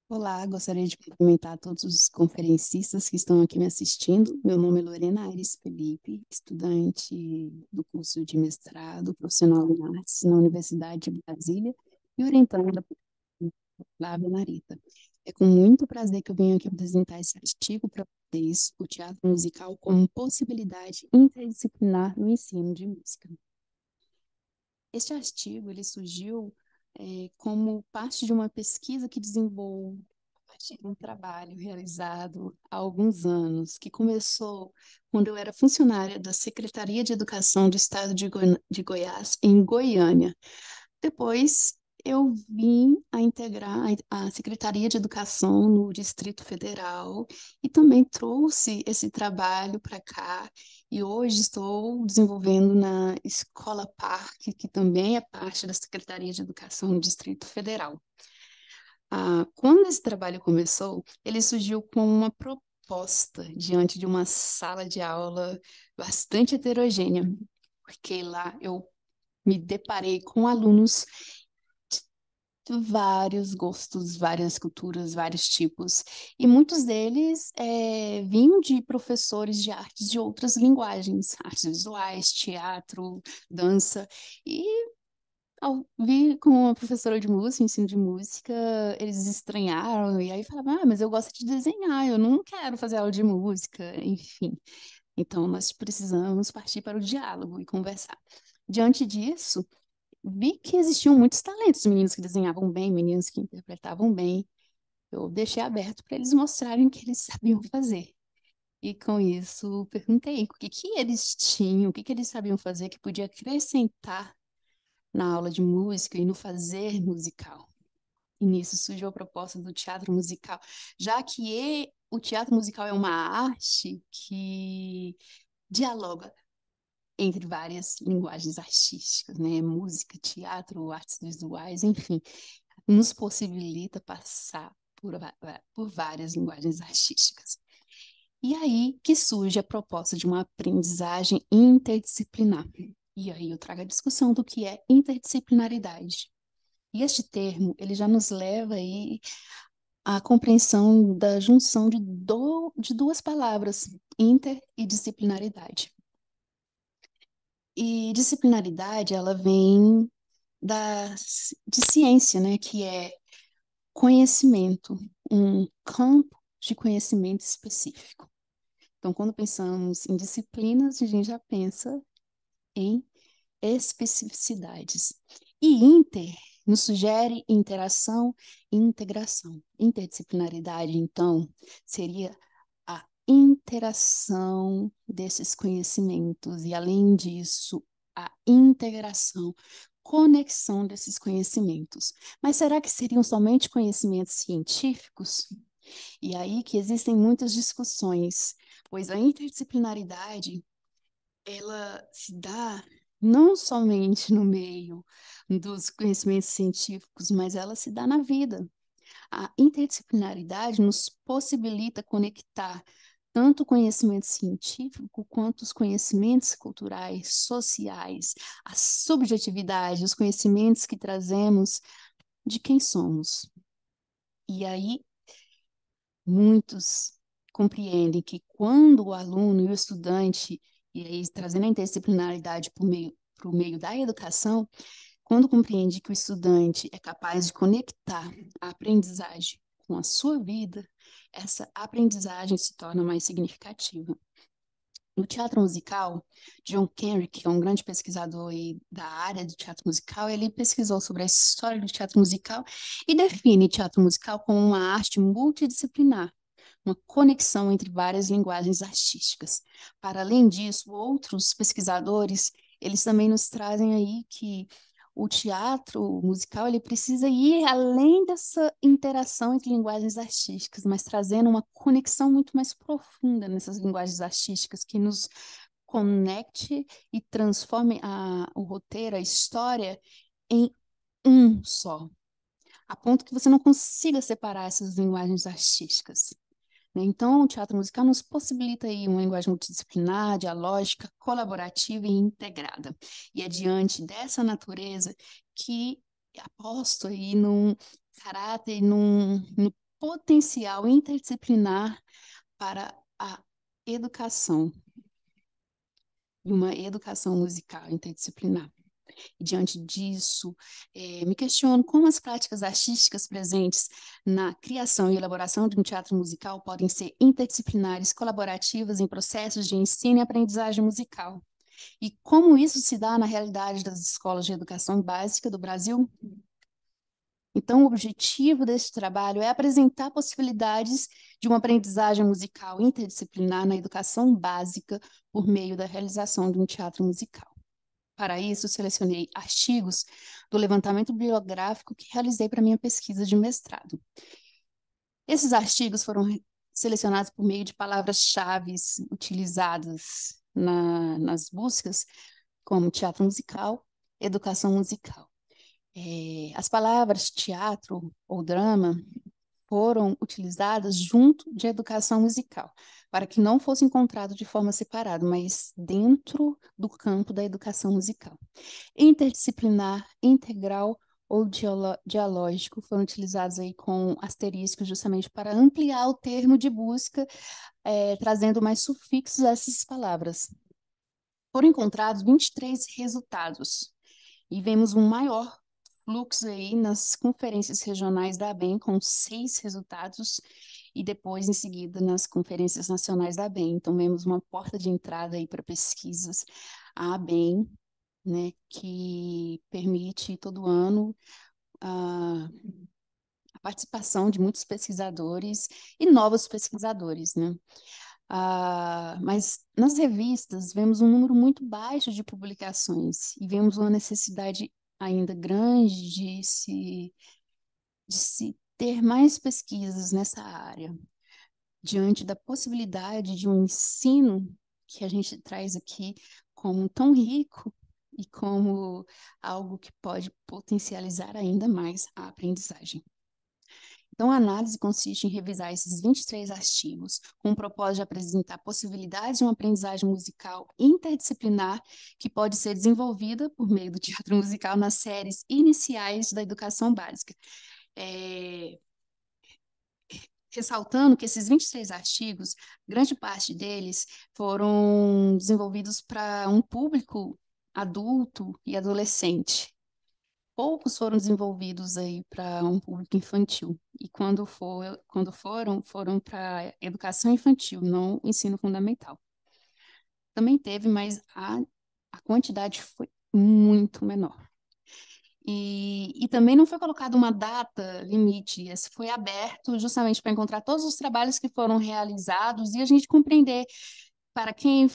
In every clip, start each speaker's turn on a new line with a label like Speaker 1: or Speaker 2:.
Speaker 1: Olá, gostaria de cumprimentar todos os conferencistas que estão aqui me assistindo. Meu nome é Lorena Aires Felipe, estudante do curso de mestrado profissional em artes na Universidade de Brasília e orientanda por Flávia Narita. É com muito prazer que eu venho aqui apresentar esse artigo para vocês, o teatro musical como possibilidade interdisciplinar no ensino de música. Este artigo ele surgiu como parte de uma pesquisa que desenvolveu a partir de um trabalho realizado há alguns anos, que começou quando eu era funcionária da Secretaria de Educação do Estado de Goiás, em Goiânia. Depois, eu vim a integrar a Secretaria de Educação no Distrito Federal e também trouxe esse trabalho para cá. E hoje estou desenvolvendo na Escola Parque, que também é parte da Secretaria de Educação no Distrito Federal. Quando esse trabalho começou, ele surgiu com uma proposta diante de uma sala de aula bastante heterogênea, porque lá eu me deparei com alunos de vários gostos, várias culturas, vários tipos. E muitos deles vinham de professores de artes de outras linguagens, artes visuais, teatro, dança. E ao vir com uma professora de música, ensino de música, eles estranharam, e aí falavam, mas eu gosto de desenhar, eu não quero fazer aula de música, enfim. Então, nós precisamos partir para o diálogo e conversar. Diante disso, vi que existiam muitos talentos, meninos que desenhavam bem, meninos que interpretavam bem. Eu deixei aberto para eles mostrarem o que eles sabiam fazer. E com isso, perguntei o que que eles tinham, o que que eles sabiam fazer que podia acrescentar na aula de música e no fazer musical. E nisso surgiu a proposta do teatro musical, já que o teatro musical é uma arte que dialoga entre várias linguagens artísticas, né? Música, teatro, artes visuais, enfim, nos possibilita passar por várias linguagens artísticas. E aí que surge a proposta de uma aprendizagem interdisciplinar. E aí eu trago a discussão do que é interdisciplinaridade. E este termo, ele já nos leva aí à compreensão da junção de duas palavras, inter e disciplinaridade. E disciplinaridade, ela vem de ciência, né, que é conhecimento, um campo de conhecimento específico. Então, quando pensamos em disciplinas, a gente já pensa em especificidades. E inter nos sugere interação e integração. Interdisciplinaridade, então, seria a interação desses conhecimentos e, além disso, a integração, conexão desses conhecimentos. Mas será que seriam somente conhecimentos científicos? E aí que existem muitas discussões, pois a interdisciplinaridade, ela se dá não somente no meio dos conhecimentos científicos, mas ela se dá na vida. A interdisciplinaridade nos possibilita conectar tanto o conhecimento científico quanto os conhecimentos culturais, sociais, a subjetividade, os conhecimentos que trazemos de quem somos. E aí, muitos compreendem que quando o aluno e o estudante, e aí trazendo a interdisciplinaridade para o meio da educação, quando compreende que o estudante é capaz de conectar a aprendizagem com a sua vida, essa aprendizagem se torna mais significativa. No teatro musical, John Kenrick, que é um grande pesquisador da área do teatro musical, ele pesquisou sobre a história do teatro musical e define teatro musical como uma arte multidisciplinar, uma conexão entre várias linguagens artísticas. Para além disso, outros pesquisadores, eles também nos trazem aí que o teatro musical ele precisa ir além dessa interação entre linguagens artísticas, mas trazendo uma conexão muito mais profunda nessas linguagens artísticas que nos conecte e transforme o roteiro, a história, em um só, a ponto que você não consiga separar essas linguagens artísticas, né? Então, o teatro musical nos possibilita aí uma linguagem multidisciplinar, dialógica, colaborativa e integrada. E é diante dessa natureza que aposto aí num caráter, no potencial interdisciplinar para a educação, e uma educação musical interdisciplinar. E, diante disso, me questiono como as práticas artísticas presentes na criação e elaboração de um teatro musical podem ser interdisciplinares, colaborativas em processos de ensino e aprendizagem musical. E como isso se dá na realidade das escolas de educação básica do Brasil? Então, o objetivo desse trabalho é apresentar possibilidades de uma aprendizagem musical interdisciplinar na educação básica por meio da realização de um teatro musical. Para isso, selecionei artigos do levantamento bibliográfico que realizei para minha pesquisa de mestrado. Esses artigos foram selecionados por meio de palavras-chave utilizadas nas buscas, como teatro musical, educação musical. As palavras teatro ou drama foram utilizadas junto de educação musical, para que não fosse encontrado de forma separada, mas dentro do campo da educação musical. Interdisciplinar, integral ou dialógico foram utilizados aí com asteriscos justamente para ampliar o termo de busca, trazendo mais sufixos a essas palavras. Foram encontrados 23 resultados e vemos um maior fluxo aí nas conferências regionais da ABEM, com 6 resultados, e depois, em seguida, nas conferências nacionais da ABEM. Então, vemos uma porta de entrada aí para pesquisas. A ABEM, né, que permite todo ano a participação de muitos pesquisadores e novos pesquisadores, né? Mas nas revistas vemos um número muito baixo de publicações e vemos uma necessidade ainda grande de se ter mais pesquisas nessa área, diante da possibilidade de um ensino que a gente traz aqui como tão rico e como algo que pode potencializar ainda mais a aprendizagem. Então, a análise consiste em revisar esses 23 artigos com o propósito de apresentar possibilidades de uma aprendizagem musical interdisciplinar que pode ser desenvolvida por meio do teatro musical nas séries iniciais da educação básica. Ressaltando que esses 23 artigos, grande parte deles foram desenvolvidos para um público adulto e adolescente. Poucos foram desenvolvidos aí para um público infantil. E quando foram para educação infantil, não ensino fundamental. Também teve, mas a quantidade foi muito menor. E também não foi colocada uma data limite, esse foi aberto justamente para encontrar todos os trabalhos que foram realizados e a gente compreender para quem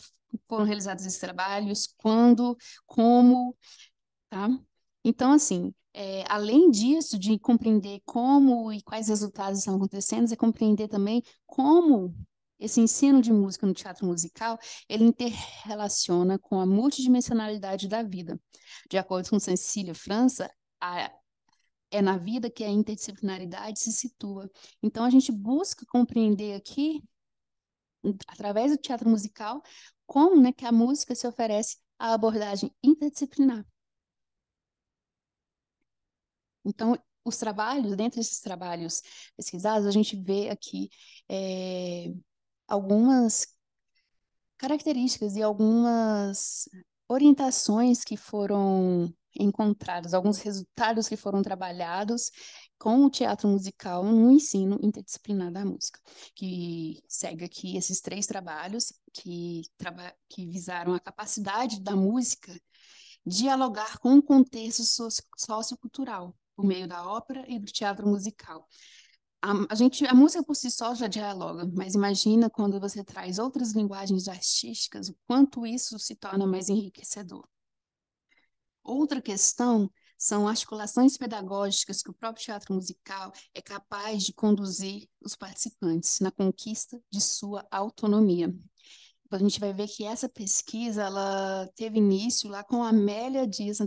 Speaker 1: foram realizados esses trabalhos, quando, como, tá? Então, assim, além disso, de compreender como e quais resultados estão acontecendo, é compreender também como esse ensino de música no teatro musical, ele interrelaciona com a multidimensionalidade da vida. De acordo com Cecília França, é na vida que a interdisciplinaridade se situa. Então, a gente busca compreender aqui, através do teatro musical, como, né, que a música se oferece à abordagem interdisciplinar. Então, os trabalhos, dentre esses trabalhos pesquisados, a gente vê aqui algumas características e algumas orientações que foram encontradas, alguns resultados que foram trabalhados com o teatro musical no ensino interdisciplinar da música, que segue aqui esses 3 trabalhos que visaram a capacidade da música dialogar com o contexto sociocultural, por meio da ópera e do teatro musical. A música por si só já dialoga, mas imagina quando você traz outras linguagens artísticas, o quanto isso se torna mais enriquecedor. Outra questão são articulações pedagógicas que o próprio teatro musical é capaz de conduzir os participantes na conquista de sua autonomia. A gente vai ver que essa pesquisa ela teve início lá com a Amélia Dias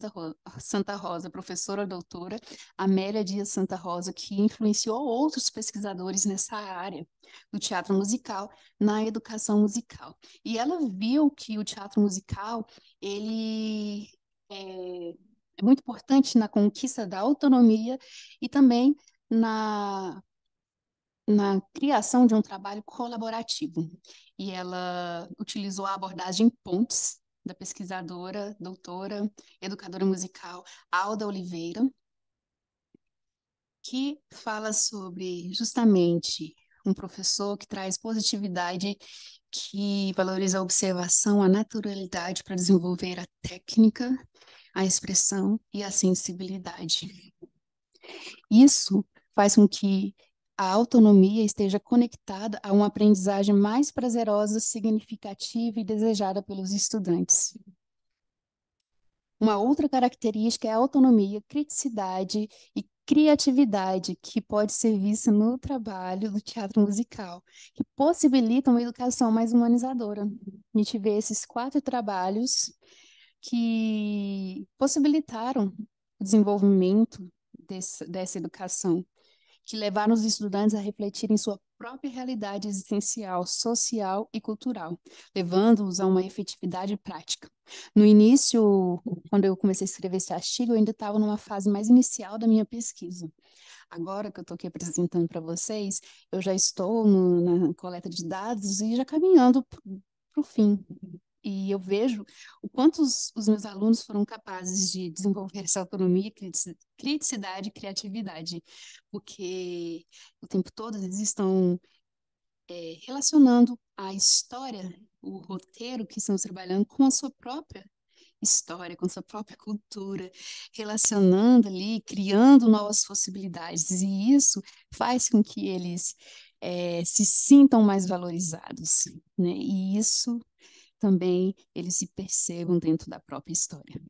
Speaker 1: Santa Rosa, professora doutora Amélia Dias Santa Rosa, que influenciou outros pesquisadores nessa área do teatro musical, na educação musical. E ela viu que o teatro musical ele é muito importante na conquista da autonomia e também na na criação de um trabalho colaborativo. E ela utilizou a abordagem Pontes, da pesquisadora, doutora, educadora musical Alda Oliveira, que fala sobre justamente um professor que traz positividade, que valoriza a observação, a naturalidade para desenvolver a técnica, a expressão e a sensibilidade. Isso faz com que a autonomia esteja conectada a uma aprendizagem mais prazerosa, significativa e desejada pelos estudantes. Uma outra característica é a autonomia, criticidade e criatividade que pode ser vista no trabalho do teatro musical, que possibilita uma educação mais humanizadora. A gente vê esses 4 trabalhos que possibilitaram o desenvolvimento dessa educação, que levaram os estudantes a refletirem sua própria realidade existencial, social e cultural, levando-os a uma efetividade prática. No início, quando eu comecei a escrever esse artigo, eu ainda estava numa fase mais inicial da minha pesquisa. Agora que eu estou aqui apresentando para vocês, eu já estou na coleta de dados e já caminhando para o fim. E eu vejo o quanto os meus alunos foram capazes de desenvolver essa autonomia, criticidade e criatividade, porque o tempo todo eles estão relacionando a história, o roteiro que estamos trabalhando com a sua própria história, com sua própria cultura, relacionando ali, criando novas possibilidades. E isso faz com que eles se sintam mais valorizados, né? E isso também eles se percebam dentro da própria história.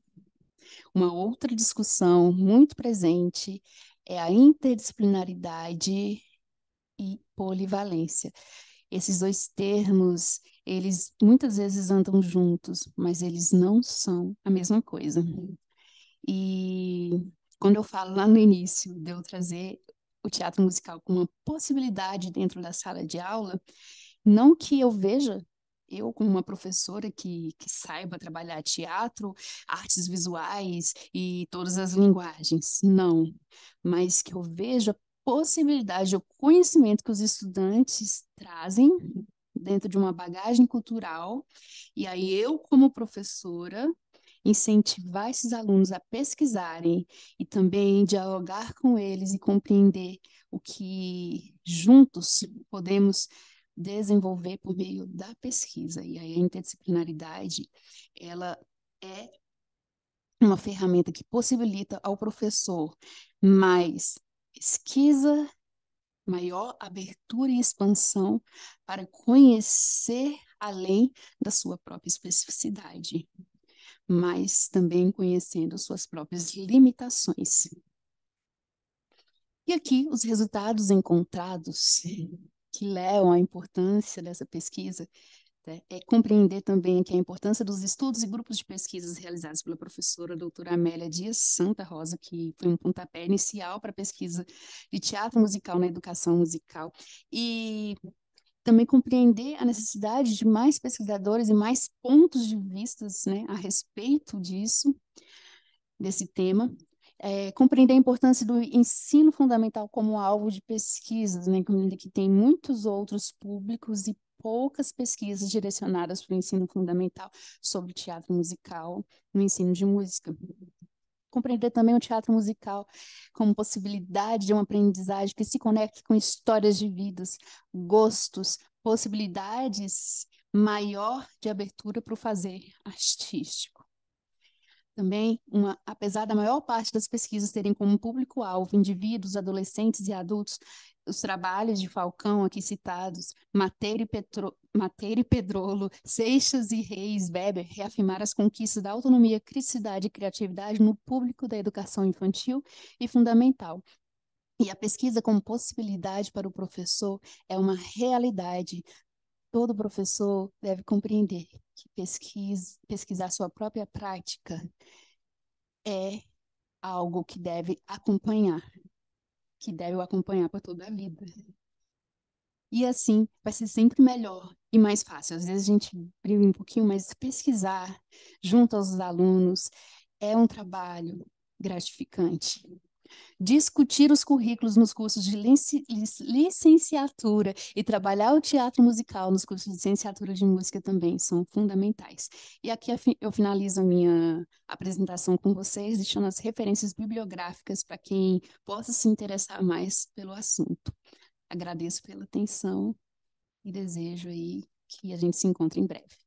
Speaker 1: Uma outra discussão muito presente é a interdisciplinaridade e polivalência. Esses 2 termos, eles muitas vezes andam juntos, mas eles não são a mesma coisa. E quando eu falo lá no início de eu trazer o teatro musical como uma possibilidade dentro da sala de aula, não que eu veja, eu como uma professora que saiba trabalhar teatro, artes visuais e todas as linguagens, não, mas que eu veja a possibilidade, o conhecimento que os estudantes trazem dentro de uma bagagem cultural, e aí eu como professora incentivar esses alunos a pesquisarem e também dialogar com eles e compreender o que juntos podemos desenvolver por meio da pesquisa. E aí a interdisciplinaridade, ela é uma ferramenta que possibilita ao professor mais pesquisa, maior abertura e expansão para conhecer além da sua própria especificidade, mas também conhecendo suas próprias limitações. E aqui os resultados encontrados que levam à importância dessa pesquisa, né, é compreender também que a importância dos estudos e grupos de pesquisas realizados pela professora doutora Amélia Dias Santa Rosa, que foi um pontapé inicial para a pesquisa de teatro musical na educação musical, e também compreender a necessidade de mais pesquisadores e mais pontos de vistas, né, a respeito disso, desse tema, compreender a importância do ensino fundamental como alvo de pesquisas, né, que tem muitos outros públicos e poucas pesquisas direcionadas para o ensino fundamental sobre teatro musical no ensino de música. Compreender também o teatro musical como possibilidade de uma aprendizagem que se conecte com histórias de vidas, gostos, possibilidades maior de abertura para o fazer artístico. Também, apesar da maior parte das pesquisas terem como público-alvo indivíduos, adolescentes e adultos, os trabalhos de Falcão aqui citados, Mateiro e Pedrolo, Seixas e Reis, Weber, reafirmaram as conquistas da autonomia, criticidade e criatividade no público da educação infantil e fundamental. E a pesquisa como possibilidade para o professor é uma realidade. Todo professor deve compreender que pesquisar sua própria prática é algo que deve o acompanhar por toda a vida. E assim vai ser sempre melhor e mais fácil. Às vezes a gente briga um pouquinho, mas pesquisar junto aos alunos é um trabalho gratificante. discutir os currículos nos cursos de licenciatura e trabalhar o teatro musical nos cursos de licenciatura de música também são fundamentais. E aqui eu finalizo a minha apresentação com vocês, deixando as referências bibliográficas para quem possa se interessar mais pelo assunto. Agradeço pela atenção e desejo aí que a gente se encontre em breve.